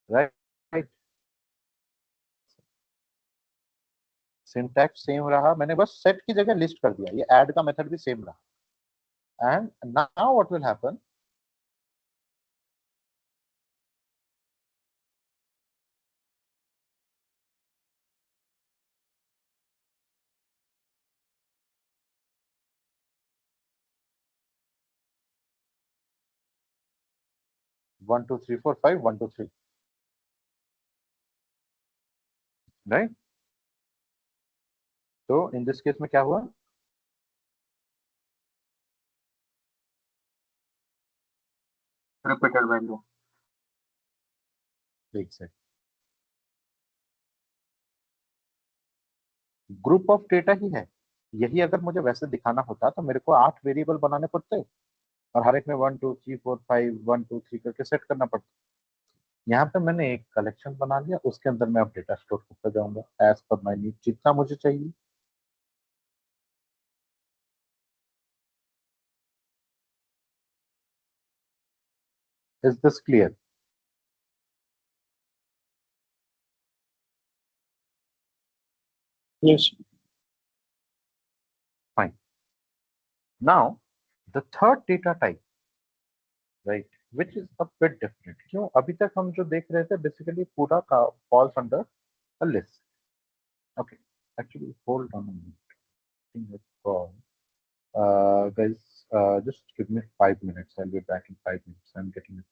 राइट, सिंटैक्स सेम रहा, मैंने बस सेट की जगह लिस्ट कर दिया, ये ऐड का मेथड भी सेम रहा, and now what will happen, 1 2 3 4 5 1 2 3, right? तो इन दिस केस में क्या हुआ? Repeated value. एक सेकंड, ग्रुप ऑफ डेटा ही है। यही अगर मुझे वैसे दिखाना होता तो मेरे को 8 वेरिएबल बनाने पड़ते और हर एक में 1 2 3 4 5 1 2 3 करके सेट करना पड़ता। यहाँ पे मैंने एक कलेक्शन बना लिया, उसके अंदर मैं अब डेटा स्टोर करता जाऊंगा एज पर माई नीड, जितना मुझे चाहिए। Is this clear? Yes. Fine. Now the third data type, right, which is a bit different. क्यों? अभी तक हम जो देख रहे थे बेसिकली पूरा का falls under a list. Okay, actually hold on a minute, guys, just give me 5 minutes. I'll be back in 5 minutes. I'm getting it.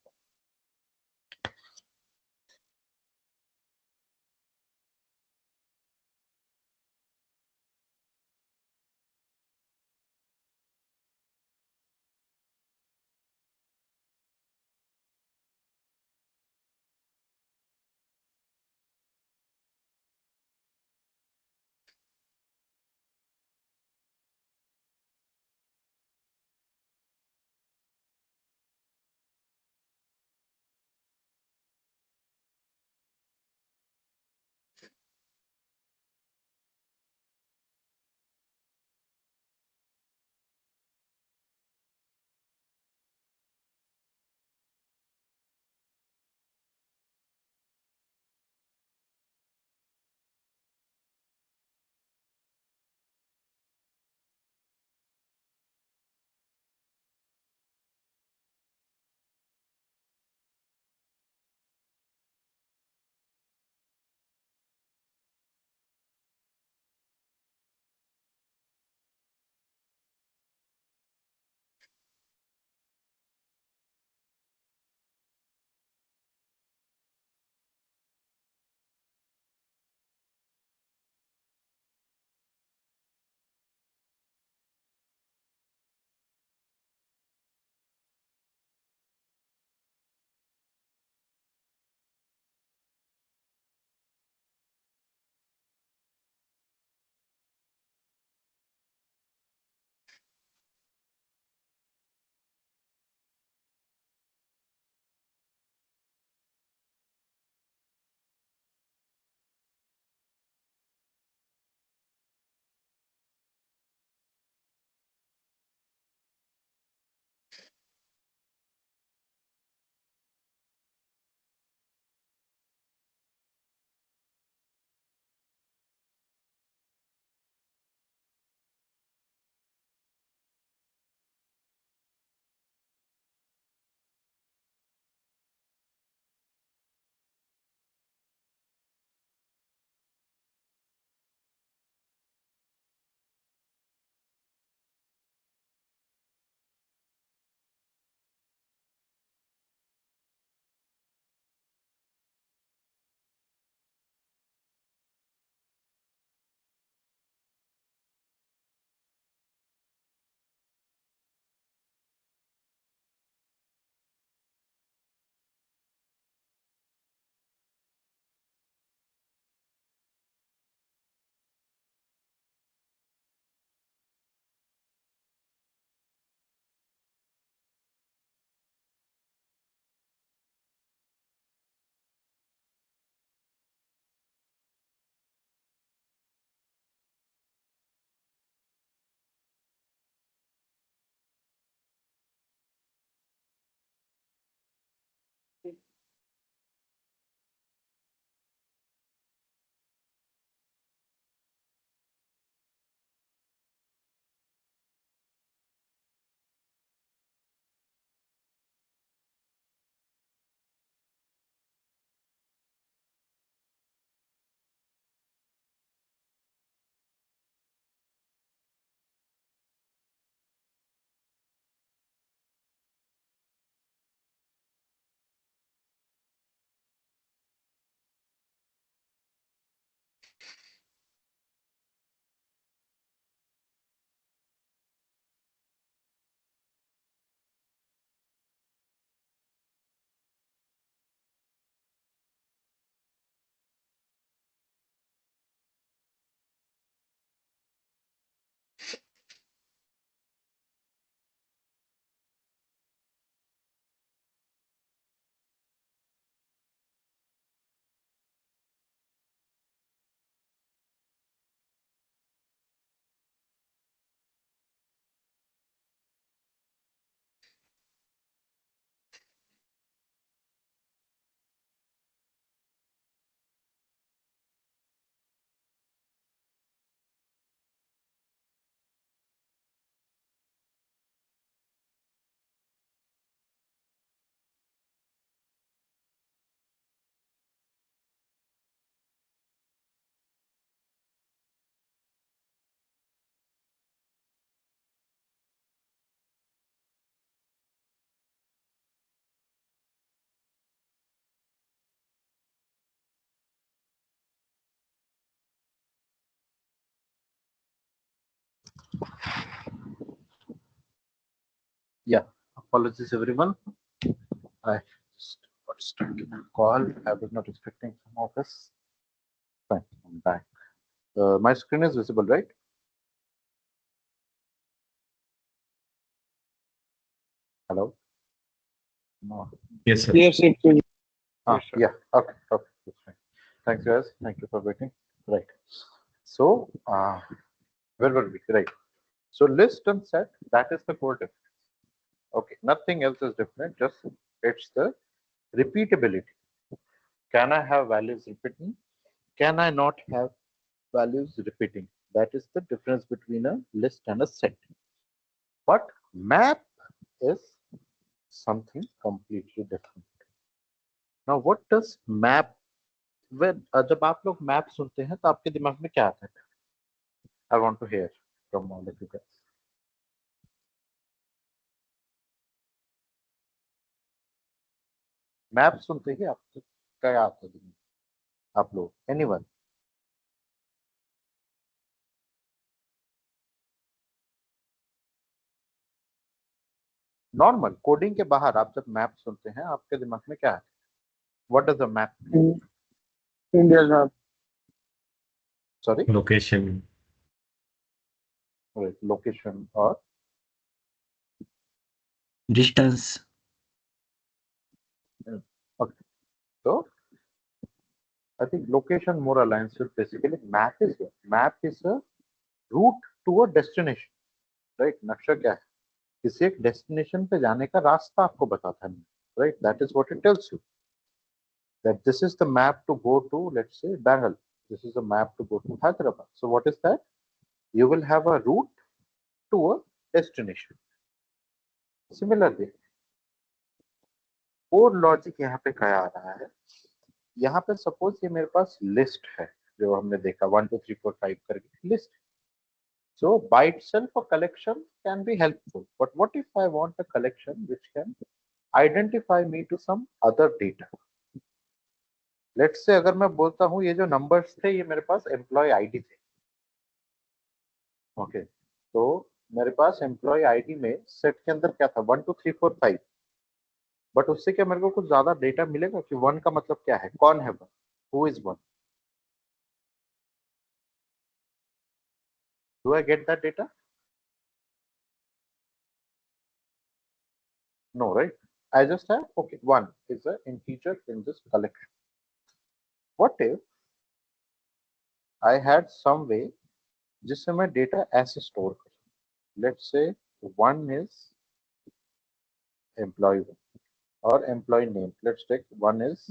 Yeah, apologies everyone. I just got stuck in a call. I was not expecting some of this. Fine, I'm back. My screen is visible, right? Hello? No. Yes, sir. Yes, it's Yes, sir. Yeah, okay, that's fine. Thanks, guys. Thank you for waiting. Right. So, where were we? Right. So, list and set, that is the core difference. Okay, nothing else is different, just it's the repeatability. Can I have values repeating? Can I not have values repeating? That is the difference between a list and a set. But map is something completely different. Now, what does map? जब आप लोग map सुनते हैं तो आपके दिमाग में क्या आता है? I want to hear from all of you guys. Map सुनते ही आपको क्या आता है? आप लोग, anyone? नॉर्मल कोडिंग के बाहर आप जब मैप सुनते हैं आपके दिमाग में क्या है? What does a map? India's map. Sorry, Location. Location और Distance. okay. So I think location more aligns with basically map is what? Map is a route to a destination, right? नक्शा क्या है? किसी एक डेस्टिनेशन पे जाने का रास्ता आपको बताता है, right? That is what it tells you. That this is the map to go to, let's say, Bangalore. This is the map to go to Hyderabad. So what is that? You will have a route to a destination. Similarly, और logic यहाँ पे क्या आ रहा है? यहाँ पे suppose ये मेरे पास लिस्ट है जो हमने देखा 1 2 3 4 5 करके list. So by itself a collection can be helpful, but what if I want a collection which can identify me to some other data? Let's say अगर मैं बोलता हूँ ये जो numbers थे ये मेरे पास employee ID थे. Okay, तो मेरे पास employee ID में set के अंदर क्या था 1 2 3 4 5. बट उससे क्या मेरे को कुछ ज्यादा डेटा मिलेगा कि 1 का मतलब क्या है? कौन है 1? Who is 1? Do I get that data? No, right? I just have, okay, 1 is an integer in this collection. What if I had some way जिससे मैं डेटा ऐसे स्टोर करूं? Let's say 1 is employee 1 or employee name. Let's take 1 is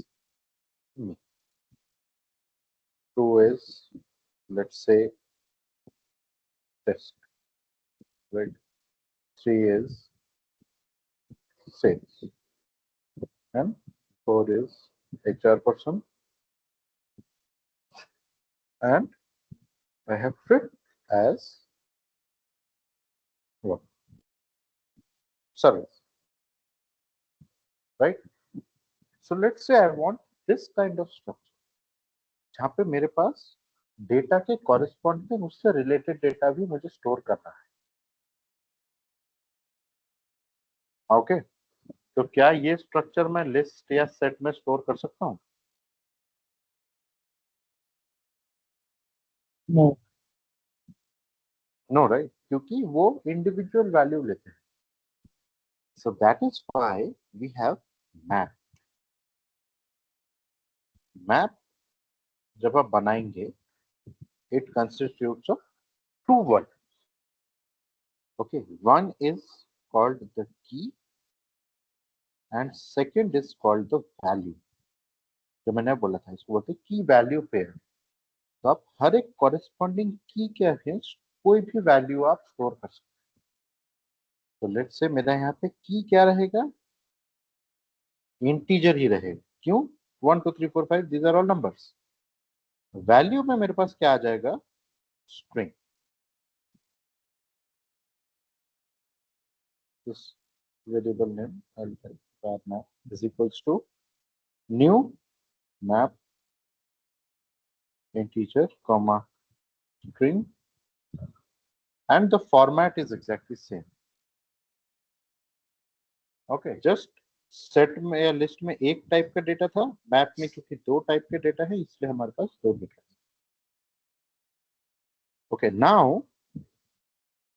me. 2 is, let's say, test, right? 3 is sales, and 4 is HR person, and I have 5th as what? Service, right? So let's say I want this kind of structure जहाँ पे मेरे पास data के corresponding उससे related data भी मुझे store करना है. Okay, तो क्या ये स्ट्रक्चर मैं लिस्ट या सेट में स्टोर कर सकता हूँ? No. नो, राइट, क्योंकि वो इंडिविजुअल वैल्यू लेते हैं. So that is why we have map. Map जब आप बनाएंगे it constitutes of two word. Okay, one is called the key and second is called the value. जो मैंने बोला था इसको बोलते हैं की वैल्यू पेयर. तो आप हर एक कॉरेस्पॉन्डिंग की के अगेंस्ट कोई भी वैल्यू आप स्टोर कर सकते हैं. तो लेट्स से मेरा यहाँ पे की क्या रहेगा? इंटीजर ही रहेगा. क्यों? 1 2 3 4 5 these are all numbers. Value में मेरे पास क्या आ जाएगा? String. This variable name var map is equals to new map integer comma string, and the format is exactly same. Okay, just set में या लिस्ट में एक टाइप का डेटा था, मैप में क्योंकि दो टाइप के डेटा है इसलिए हमारे पास दो डेटा है। ओके, नाउ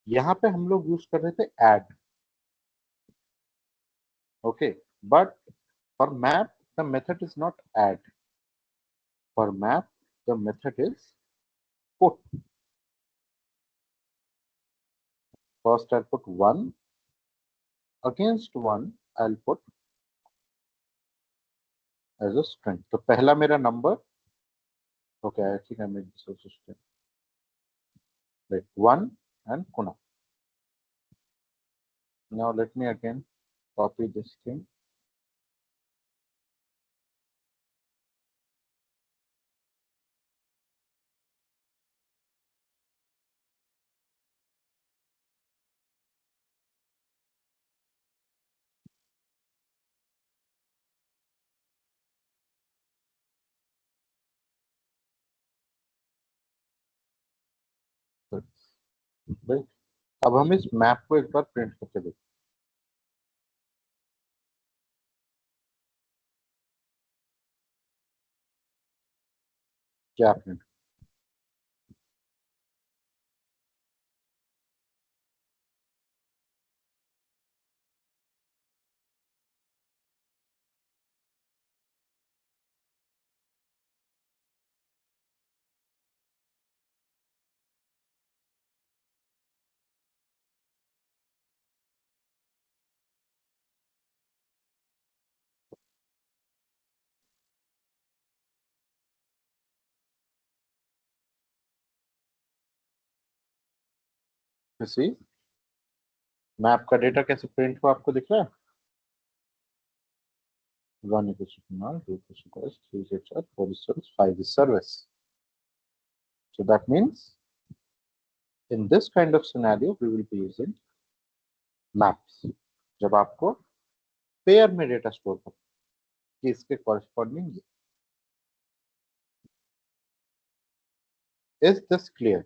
यहाँ पे हम लोग यूज कर रहे थे add. Okay, but for map the method is not add, for map the method is put. First I'll put 1, against 1 I'll put as a string। तो पहला मेरा number, okay, I think I made this also string, right, 1 and Kuna। Now let me again copy this thing, right। अब हम इस map को एक बार print करके देखते हैं। क्या प्रिंट? सी मैप का डेटा कैसे प्रिंट हुआ आपको दिख रहा है? 1 equals to null, 2 equals to this, 3 is HR, 4 is service, 5 is service। So that means in this kind of scenario we will be using maps। जब आपको पेयर में डेटा स्टोर करना कि इसके कॉरेस्पॉन्डिंग। Is this clear?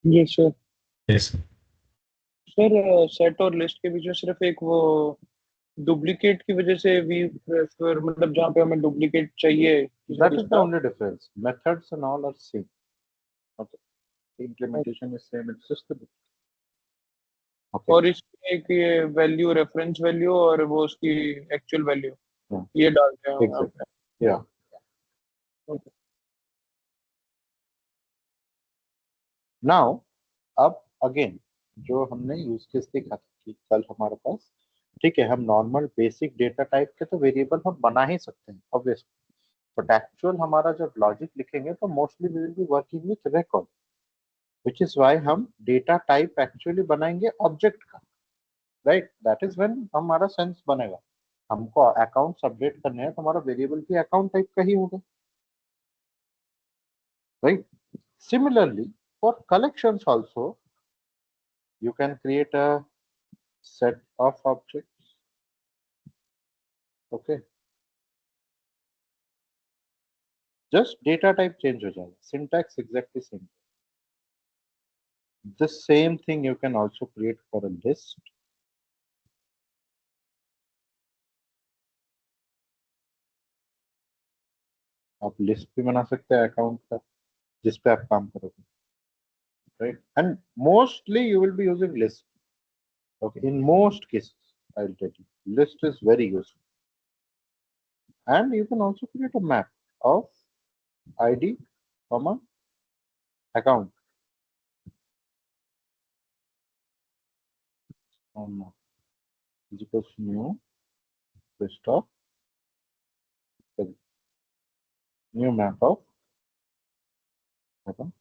ये sir Yes. Sir set और list के बीच में सिर्फ एक वो डुप्लीकेट की वजह से भी फिर मतलब जहाँ पे हमें डुप्लीकेट चाहिए That is the only difference, methods and all are same। okay, the implementation is same, it's just the okay। और इसमें एक ये वैल्यू रेफरेंस वैल्यू और वो उसकी एक्चुअल वैल्यू Yeah, ये डालते हैं यहाँ exactly, पे। yeah। Okay. now अब अगेन जो हमने यूज केस देखा था कि कल हमारे पास, ठीक है, हम नॉर्मल बेसिक डेटा टाइप के तो वेरिएबल हम बना ही सकते हैं ऑब्वियसली, बट एक्चुअल हमारा जब लॉजिक लिखेंगे तो mostly we will be working with record, which is why हम डेटा टाइप एक्चुअली बनाएंगे ऑब्जेक्ट का, राइट। दैट इज व्हेन हमारा सेंस बनेगा। हमको अकाउंट अपडेट करने हैं तो हमारा वेरिएबल भी अकाउंट टाइप का ही होगा, right. Similarly, for collections also, you can create a set of objects, okay। Just data type change हो जाएगा, syntax exactly same। The same thing you can also create for a list। आप list भी बना सकते हैं account का जिस पे आप काम करोगे, right? And mostly you will be using list, okay। In most cases, I'll tell you, list is very useful, and you can also create a map of ID, comma, account, is equals to new list of, new map of account,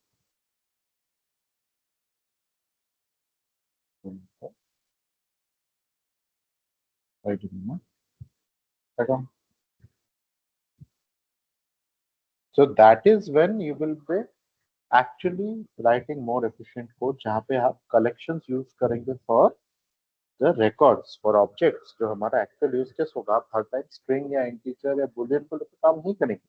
ID number, account। So that is when you will be actually writing more efficient code जहाँ पे आप collections use करेंगे for the records, for objects। जो हमारा actual use case होगा, आप हर time string या integer या boolean को लेकर काम नहीं करेंगे,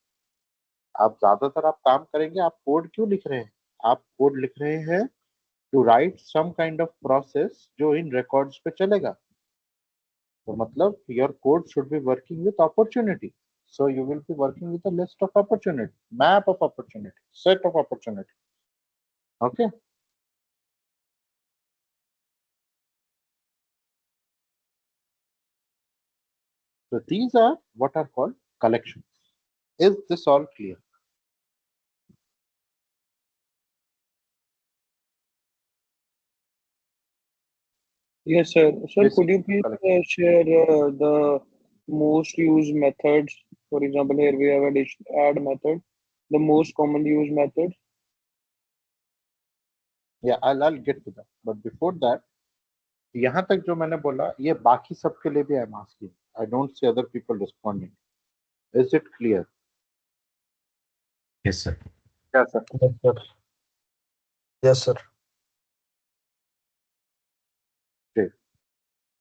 आप ज्यादातर आप काम करेंगे, आप कोड क्यों लिख रहे हैं? आप कोड लिख रहे हैं to write some kind of process जो इन रिकॉर्ड्स पे चलेगा। तो मतलब your code should be working with opportunity, so you will be working with a list of opportunity, map of opportunity, set of opportunity. Okay, so these are what are called collections. Is this all clear? Yes, sir. Sir, Basic could you please collection. share the most used methods? For example, here we have add method, the most common used method. Yeah, I'll get to that, but before that, यहाँ तक जो मैंने बोला ये बाकी सबके लिए भी I am asking, I don't see other people responding. Is it clear? Yes, sir. Yes, sir. Yes, sir. Yes, sir. Great.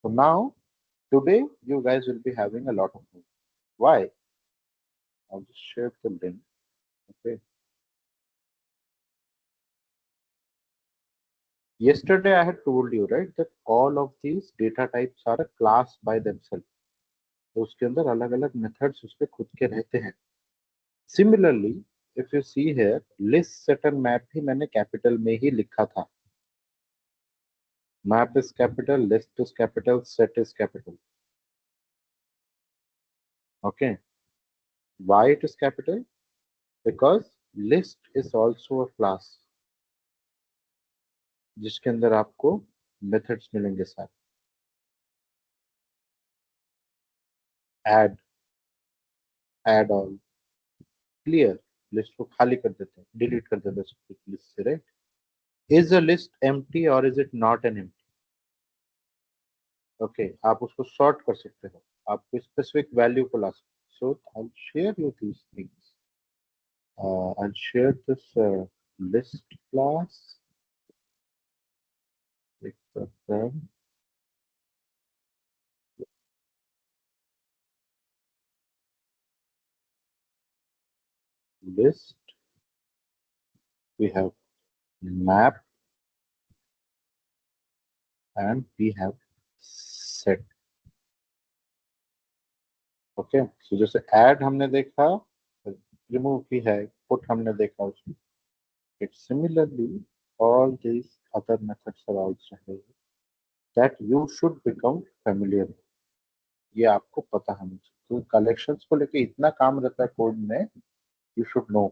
So now, today you guys will be having a lot of fun. Why? I'll just share the link. Okay. Yesterday I had told you, right, that all of these data types are a class by themselves. तो उसके अंदर अलग अलग methods उसके खुद के रहते हैं। Similarly if you see here, list set and map भी मैंने कैपिटल में ही लिखा था। Map is capital, list is capital, set is capital. Okay, why it is capital? Because list is also a class जिसके अंदर आपको मेथड्स मिलेंगे सारे। Add, add all, clear, list को खाली कर देते हैं, डिलीट कर देते हैं लिस्ट से, right? Is a list empty और is it not an empty? Okay, आप उसको सॉर्ट कर सकते हो, आप स्पेसिफिक वैल्यू को ला सकते हो। So I share you these things. I'll share this list class. List, we have map, and we have set. Okay, so जैसे ऐड हमने देखा, रिमूव भी है, पुट हमने देखा उसमें। It's similarly all these other methods are also here that you should become familiar with. ये आपको पता होना चाहिए। तो कलेक्शंस को लेके इतना काम रहता है कोड में, you should know.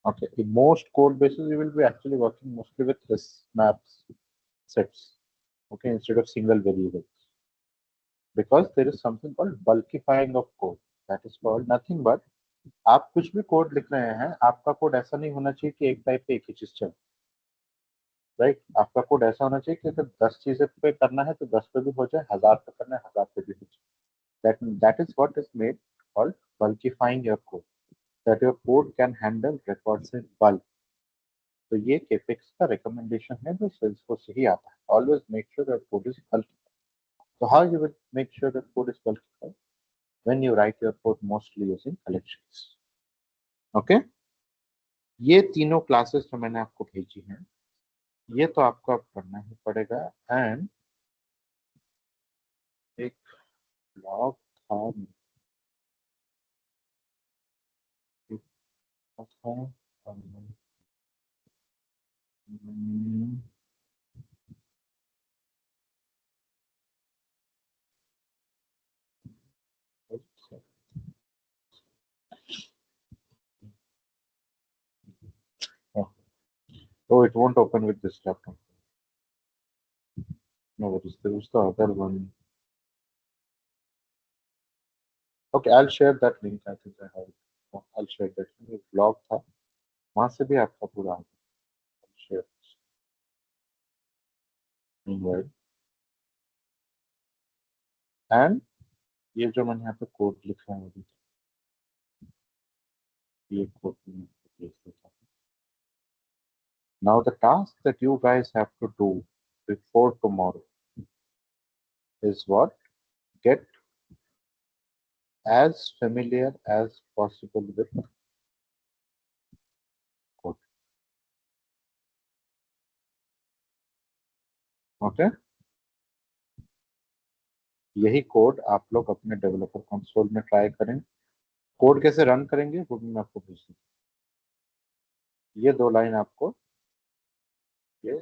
Okay, in most code bases you will be actually working mostly with lists, maps, sets, okay, instead of single variables, because there is something called bulkifying of code. That is called nothing but, आप कुछ भी code लिख रहे हैं, आपका code ऐसा नहीं होना चाहिए कि एक टाइप पे एक ही चीज चले, राइट? आपका कोड ऐसा होना चाहिए कि अगर 10 चीजें पे करना है तो 10 पे भी हो जाए, 1000 पे करना है 1000 पे भी हो जाए। that is what is made called bulkifying your code, that your code can handle records in bulk. तो ये केपेक्स का रिकमेंडेशन है जो सेल्सफोर्स से ही आता है। Always make sure that code is bulkified. So how you will make sure that code is bulkified? When you write your code mostly using collections. Okay? ये तीनों क्लासेस जो मैंने आपको भेजी हैं, ये तो आपको अब पढ़ना ही पड़ेगा। एंड एक ब्लॉग था, एक था oh, it won't open with this laptop. No worries, there was the other one. Okay, I'll share that link. I think I have it. I'll share that link. एक ब्लॉग था, वहां से भी आपका पूरा आ गया। Share invite. एंड ये जो मैंने यहाँ पे कोड लिखा है अभी, ये कोड मैं भेज देता हूँ। Now the task that you guys have to do before tomorrow is what? Get as familiar as possible with code. Okay, यही कोड आप लोग अपने डेवलपर कंसोल में ट्राई करें. कोड कैसे रन करेंगे वो भी मैं आपको भेज दूँ. ये 2 लाइन आपको ये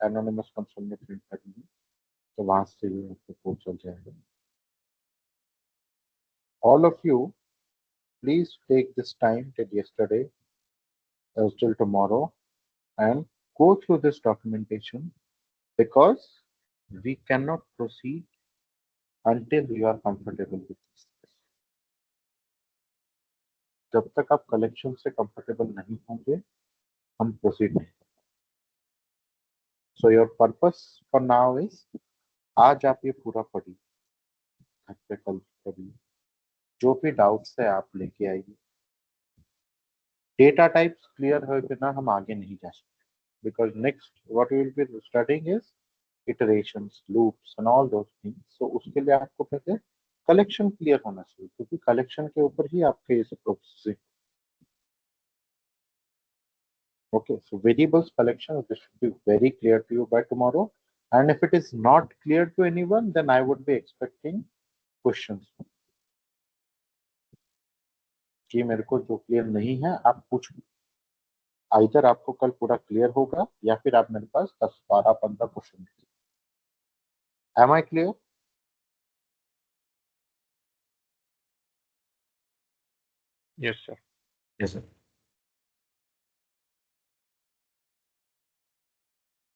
एनोनिमस कंसोल में प्रिंट करनी है, तो वहां से भी आपको कोड चल जाएगा. All of you, please take this time till yesterday, till tomorrow, and go through this documentation, because we cannot proceed until you are comfortable with this. जब तक आप कलेक्शन से कंफर्टेबल नहीं होंगे हम प्रोसीड नहीं. So your purpose for now is, आज आप ये पूरा पढ़िए, घर पे कल पढ़िए, जो भी डाउट्स है आप लेके आइए. डेटा टाइप्स क्लियर हो बिना हम आगे नहीं जा सकते, because next what we will be studying is iterations, loops and all those things. So उसके लिए आपको पहले कलेक्शन क्लियर होना चाहिए, क्योंकि कलेक्शन के ऊपर ही आपके ये सब processing. Okay, so variables collection, this should be very clear to you by tomorrow, and if it is not clear to anyone, then I would be expecting questions. कि मेरे को जो क्लियर नहीं है आप पूछो. आइदर आपको कल पूरा क्लियर होगा या फिर आप मेरे पास 10, 12, 15 question. Am I clear? Yes, sir. Yes, sir.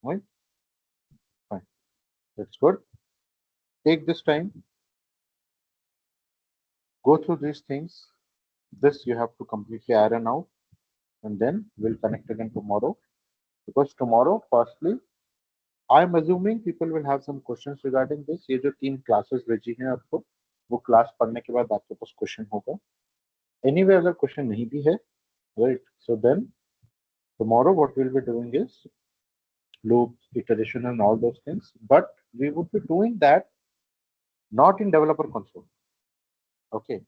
Right? Fine. That's good. Take this time, go through these things. This you have to completely iron out, and then we'll connect again tomorrow. Because tomorrow, firstly, I'm assuming people will have some questions regarding this. ये जो 3 classes भेजी हैं आपको, वो class पढ़ने के बाद आपके पास question होगा. Anyway, अगर question नहीं भी है, right? So then tomorrow what we'll be doing is loop, iteration, and all those things. But we would be doing that not in developer console. Okay.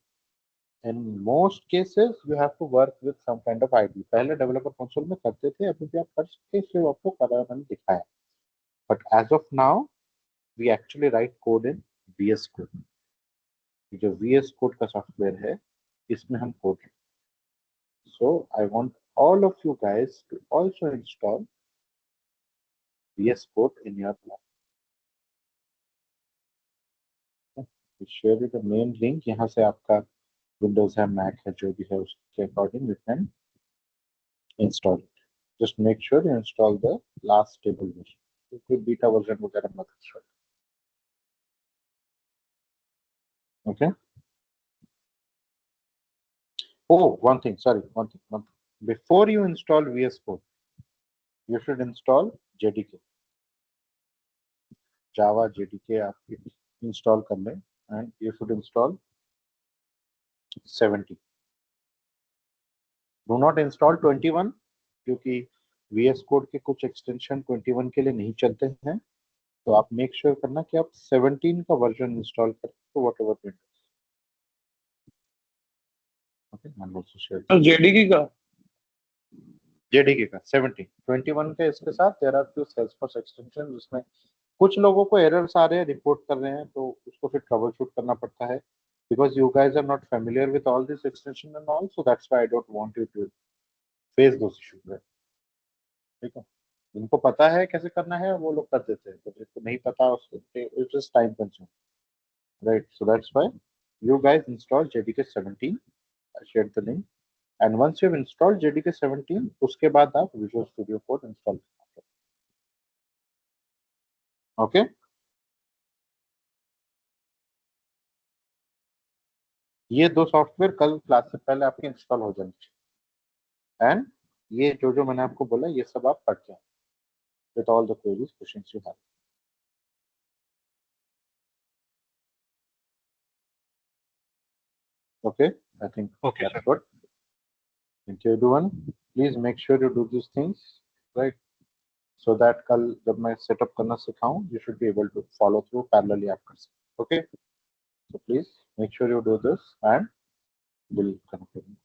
In most cases, you have to work with some kind of ID. पहले developer console में करते थे, अभी भी आप कर सकते हैं, इसलिए आपको करा मैंने दिखाया. But as of now, we actually write code in VS Code. जो VS Code का सॉफ्टवेयर है, इसमें हम code. So I want all of you guys to also install VS Code in your lab. We share you the main link. यहाँ से आपका Windows है, Mac है, जो भी है उसके according you can install it. Just make sure you install the last stable version. कोई beta version वगैरह मत install. Okay. Oh, one thing. Sorry, one thing. Before you install VS Code, you should install JDK. Java JDK आप install कर लें, and you should install 70. Do not install 21, क्योंकि VS Code के कुछ extension 21 के लिए नहीं चलते हैं. तो आप make sure करना कि आप 17 का version install करें, तो whatever Windows. Okay, I'm also share. JDK का JDK का 70, 21 के इसके साथ there are few Salesforce extensions जिसमें कुछ लोगों को एरर्स आ रहे हैं, रिपोर्ट कर रहे हैं, तो उसको फिर ट्रबल शूट करना पड़ता है. Because you guys are not familiar with all this extension and all, so that's why I don't want you to face those issues. ठीक है, जिनको पता है कैसे करना है वो लोग कर देते हैं, तो जिनको नहीं पता उसको it is time consume, right? So that's why you guys install JDK 17. I shared the link, and once you've installed JDK 17, उसके बाद आप Visual Studio Code install करें. Okay. ये 2 सॉफ्टवेयर कल क्लास से पहले आपके इंस्टॉल हो जाने चाहिए. एंड ये जो मैंने आपको बोला ये सब आप पढ़ जाए with all the queries questions you have. Okay, I think Okay, that's sir. good. Thank you everyone. Please make sure you do these things, right? So that कल जब मैं सेटअप करना सिखाऊं, you should be able to follow through parallelly आप कर सकते. Okay, so please make sure you do this, and will connect with me.